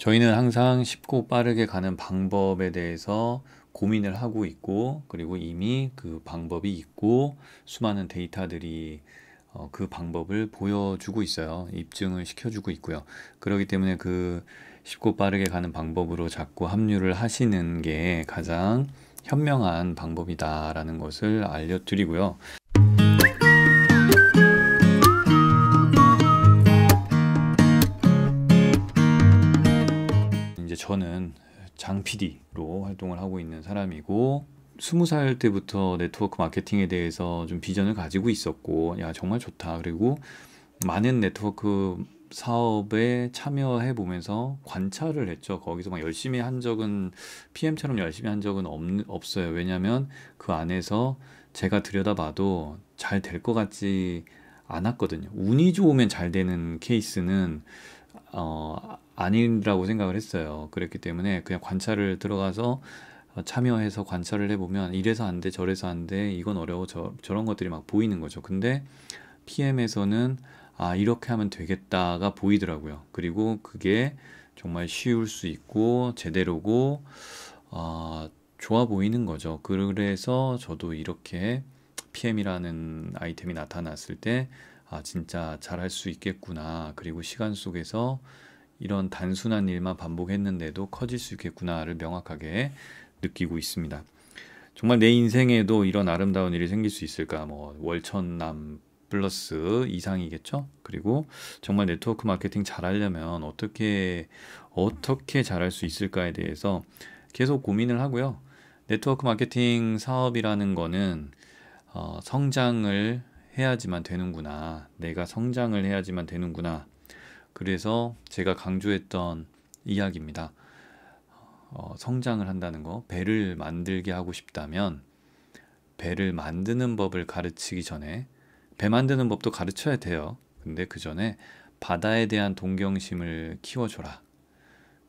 저희는 항상 쉽고 빠르게 가는 방법에 대해서 고민을 하고 있고, 그리고 이미 그 방법이 있고, 수많은 데이터들이 그 방법을 보여주고 있어요. 입증을 시켜주고 있고요. 그렇기 때문에 그 쉽고 빠르게 가는 방법으로 자꾸 합류를 하시는 게 가장 현명한 방법이다라는 것을 알려드리고요. 이제 저는 장 PD로 활동을 하고 있는 사람이고, 20살 때부터 네트워크 마케팅에 대해서 좀 비전을 가지고 있었고, 야, 정말 좋다. 그리고 많은 네트워크 사업에 참여해 보면서 관찰을 했죠. 거기서 막 열심히 한 적은, PM처럼 열심히 한 적은 없어요. 왜냐하면 그 안에서 제가 들여다봐도 잘 될 것 같지 않았거든요. 운이 좋으면 잘 되는 케이스는 아니라고 생각을 했어요. 그랬기 때문에 그냥 관찰을 들어가서 참여해서 관찰을 해보면 이래서 안 돼, 저래서 안 돼, 이건 어려워, 저런 것들이 막 보이는 거죠. 근데 PM에서는 아, 이렇게 하면 되겠다가 보이더라고요. 그리고 그게 정말 쉬울 수 있고 제대로고 좋아 보이는 거죠. 그래서 저도 이렇게 PM이라는 아이템이 나타났을 때 아, 진짜 잘할 수 있겠구나. 그리고 시간 속에서 이런 단순한 일만 반복했는데도 커질 수 있겠구나를 명확하게 느끼고 있습니다. 정말 내 인생에도 이런 아름다운 일이 생길 수 있을까? 뭐 월천남 플러스 이상이겠죠? 그리고 정말 네트워크 마케팅 잘하려면 어떻게 잘할 수 있을까에 대해서 계속 고민을 하고요. 네트워크 마케팅 사업이라는 거는 성장을 해야지만 되는구나. 내가 성장을 해야지만 되는구나. 그래서 제가 강조했던 이야기입니다. 성장을 한다는 거, 배를 만들게 하고 싶다면 배를 만드는 법을 가르치기 전에 배 만드는 법도 가르쳐야 돼요. 근데 그 전에 바다에 대한 동경심을 키워줘라.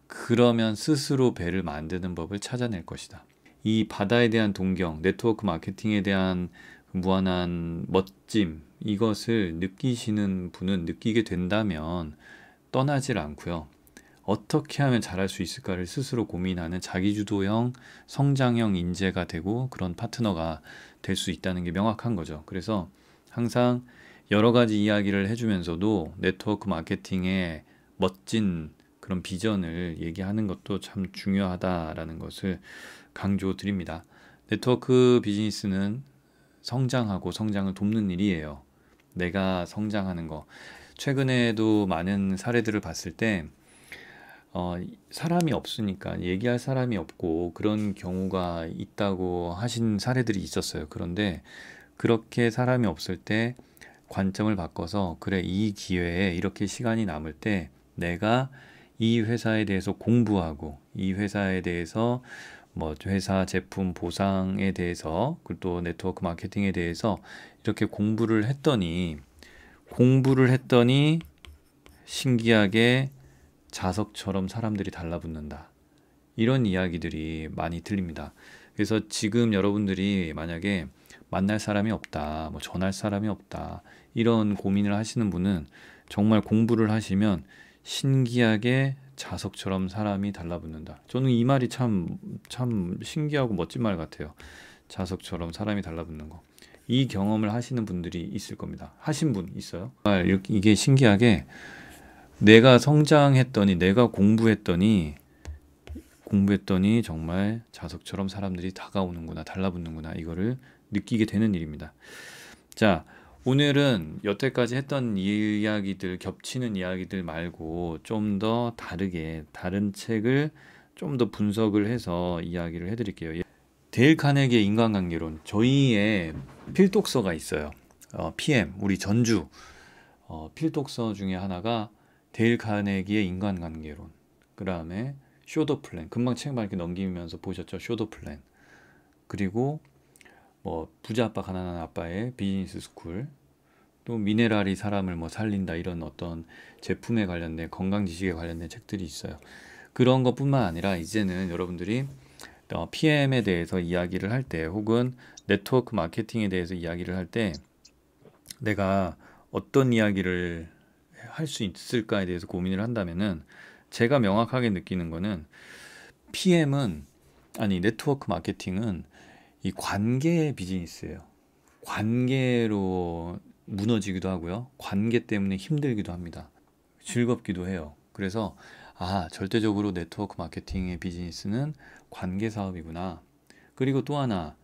그러면 스스로 배를 만드는 법을 찾아낼 것이다. 이 바다에 대한 동경, 네트워크 마케팅에 대한 무한한 멋짐, 이것을 느끼시는 분은 느끼게 된다면 떠나질 않고요. 어떻게 하면 잘할 수 있을까를 스스로 고민하는 자기주도형, 성장형 인재가 되고 그런 파트너가 될 수 있다는 게 명확한 거죠. 그래서 항상 여러 가지 이야기를 해주면서도 네트워크 마케팅의 멋진 그런 비전을 얘기하는 것도 참 중요하다라는 것을 강조드립니다. 네트워크 비즈니스는 성장하고 성장을 돕는 일이에요. 내가 성장하는 거. 최근에도 많은 사례들을 봤을 때 사람이 없으니까 얘기할 사람이 없고 그런 경우가 있다고 하신 사례들이 있었어요. 그런데 그렇게 사람이 없을 때 관점을 바꿔서 그래, 이 기회에 이렇게 시간이 남을 때 내가 이 회사에 대해서 공부하고 이 회사에 대해서 뭐 회사 제품 보상에 대해서 그리고 또 네트워크 마케팅에 대해서 이렇게 공부를 했더니 신기하게 자석처럼 사람들이 달라붙는다. 이런 이야기들이 많이 들립니다. 그래서 지금 여러분들이 만약에 만날 사람이 없다, 뭐 전할 사람이 없다, 이런 고민을 하시는 분은 정말 공부를 하시면 신기하게 자석처럼 사람이 달라붙는다. 저는 이 말이 참 신기하고 멋진 말 같아요. 자석처럼 사람이 달라붙는 거. 이 경험을 하시는 분들이 있을 겁니다. 하신 분 있어요? 정말 이게 신기하게 내가 성장했더니 내가 공부했더니 정말 자석처럼 사람들이 다가오는구나, 달라붙는구나, 이거를 느끼게 되는 일입니다. 자, 오늘은 여태까지 했던 이야기들, 겹치는 이야기들 말고 좀 더 다르게 다른 책을 좀 더 분석을 해서 이야기를 해드릴게요. 데일 카네기의 인간관계론, 저희의 필독서가 있어요. PM, 우리 전주 필독서 중에 하나가 데일 카네기의 인간관계론, 그 다음에 쇼더 플랜, 금방 책만 이렇게 넘기면서 보셨죠? 쇼더 플랜. 그리고 뭐 부자 아빠 가난한 아빠의 비즈니스 스쿨, 또 미네랄이 사람을 뭐 살린다, 이런 어떤 제품에 관련된 건강 지식에 관련된 책들이 있어요. 그런 것뿐만 아니라 이제는 여러분들이 PM에 대해서 이야기를 할 때 혹은 네트워크 마케팅에 대해서 이야기를 할 때 내가 어떤 이야기를 할 수 있을까에 대해서 고민을 한다면은 제가 명확하게 느끼는 거는 PM은 아니 네트워크 마케팅은 이 관계 비즈니스예요. 관계로 무너지기도 하고요. 관계 때문에 힘들기도 합니다. 즐겁기도 해요. 그래서 절대적으로 네트워크 마케팅의 비즈니스는 관계 사업이구나. 그리고 또 하나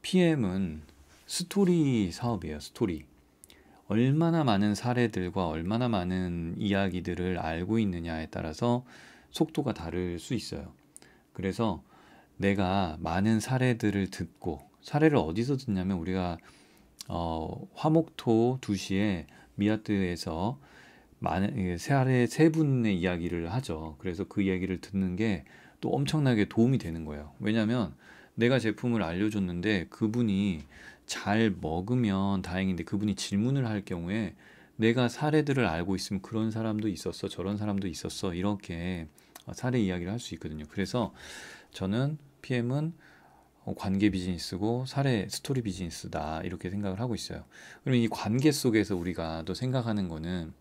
PM은 스토리 사업이에요. 스토리. 얼마나 많은 사례들과 얼마나 많은 이야기들을 알고 있느냐에 따라서 속도가 다를 수 있어요. 그래서 내가 많은 사례들을 듣고, 사례를 어디서 듣냐면 우리가 화목토 2시에 미아트에서 많은 사례 세 분의 이야기를 하죠. 그래서 그 이야기를 듣는 게 또 엄청나게 도움이 되는 거예요. 왜냐하면 내가 제품을 알려줬는데 그분이 잘 먹으면 다행인데, 그분이 질문을 할 경우에 내가 사례들을 알고 있으면 그런 사람도 있었어, 저런 사람도 있었어, 이렇게 사례 이야기를 할 수 있거든요. 그래서 저는 PM은 관계 비즈니스고 사례 스토리 비즈니스다, 이렇게 생각을 하고 있어요. 그러면 이 관계 속에서 우리가 또 생각하는 거는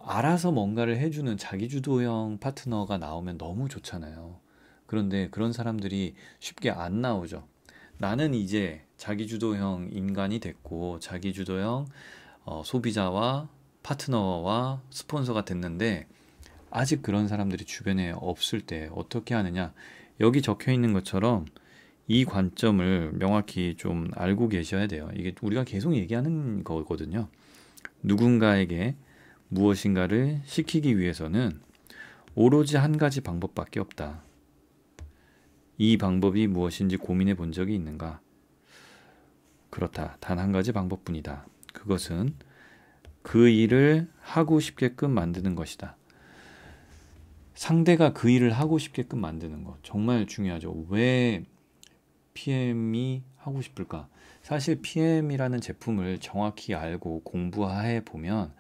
알아서 뭔가를 해주는 자기주도형 파트너가 나오면 너무 좋잖아요. 그런데 그런 사람들이 쉽게 안 나오죠. 나는 이제 자기주도형 인간이 됐고 자기주도형 소비자와 파트너와 스폰서가 됐는데, 아직 그런 사람들이 주변에 없을 때 어떻게 하느냐. 여기 적혀 있는 것처럼 이 관점을 명확히 좀 알고 계셔야 돼요. 이게 우리가 계속 얘기하는 거거든요. 누군가에게 무엇인가를 시키기 위해서는 오로지 한 가지 방법밖에 없다. 이 방법이 무엇인지 고민해 본 적이 있는가? 그렇다. 단 한 가지 방법뿐이다. 그것은 그 일을 하고 싶게끔 만드는 것이다. 상대가 그 일을 하고 싶게끔 만드는 것 정말 중요하죠. 왜 PM이 하고 싶을까? 사실 PM이라는 제품을 정확히 알고 공부해 보면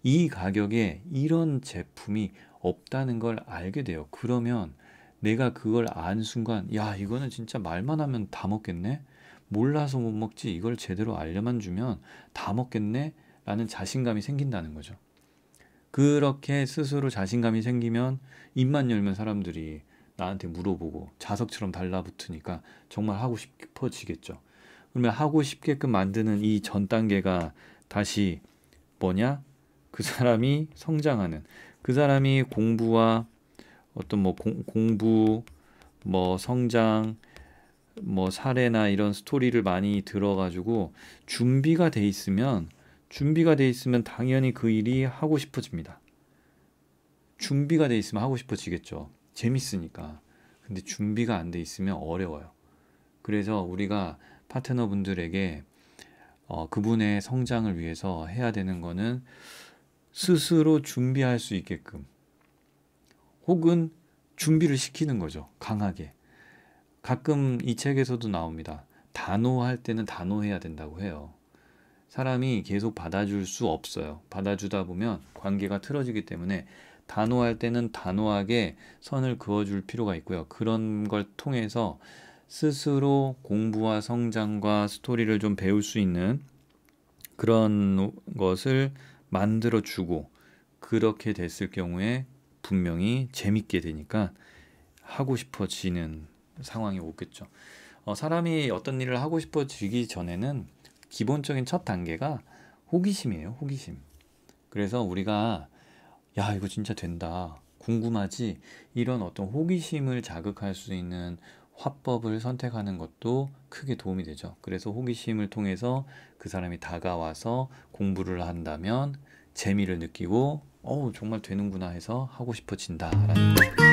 이 가격에 이런 제품이 없다는 걸 알게 돼요. 그러면 내가 그걸 안 순간, 야, 이거는 진짜 말만 하면 다 먹겠네? 몰라서 못 먹지, 이걸 제대로 알려만 주면 다 먹겠네? 라는 자신감이 생긴다는 거죠. 그렇게 스스로 자신감이 생기면 입만 열면 사람들이 나한테 물어보고 자석처럼 달라붙으니까 정말 하고 싶어지겠죠. 그러면 하고 싶게끔 만드는 이 전 단계가 다시 뭐냐? 그 사람이 성장하는, 그 사람이 공부와 어떤 공부, 성장, 사례나 이런 스토리를 많이 들어가지고 준비가 돼 있으면 당연히 그 일이 하고 싶어집니다. 준비가 돼 있으면 하고 싶어지겠죠. 재밌으니까. 근데 준비가 안 돼 있으면 어려워요. 그래서 우리가 파트너분들에게 그분의 성장을 위해서 해야 되는 거는 스스로 준비할 수 있게끔, 혹은 준비를 시키는 거죠. 강하게. 가끔 이 책에서도 나옵니다. 단호할 때는 단호해야 된다고 해요. 사람이 계속 받아줄 수 없어요. 받아주다 보면 관계가 틀어지기 때문에 단호할 때는 단호하게 선을 그어줄 필요가 있고요. 그런 걸 통해서 스스로 공부와 성장과 스토리를 좀 배울 수 있는 그런 것을 만들어주고, 그렇게 됐을 경우에 분명히 재밌게 되니까 하고 싶어지는 상황이 오겠죠. 사람이 어떤 일을 하고 싶어지기 전에는 기본적인 첫 단계가 호기심이에요. 호기심. 그래서 우리가 야, 이거 진짜 된다, 궁금하지, 이런 어떤 호기심을 자극할 수 있는 화법을 선택하는 것도 크게 도움이 되죠. 그래서 호기심을 통해서 그 사람이 다가와서 공부를 한다면 재미를 느끼고 정말 되는구나 해서 하고 싶어진다라는 거죠.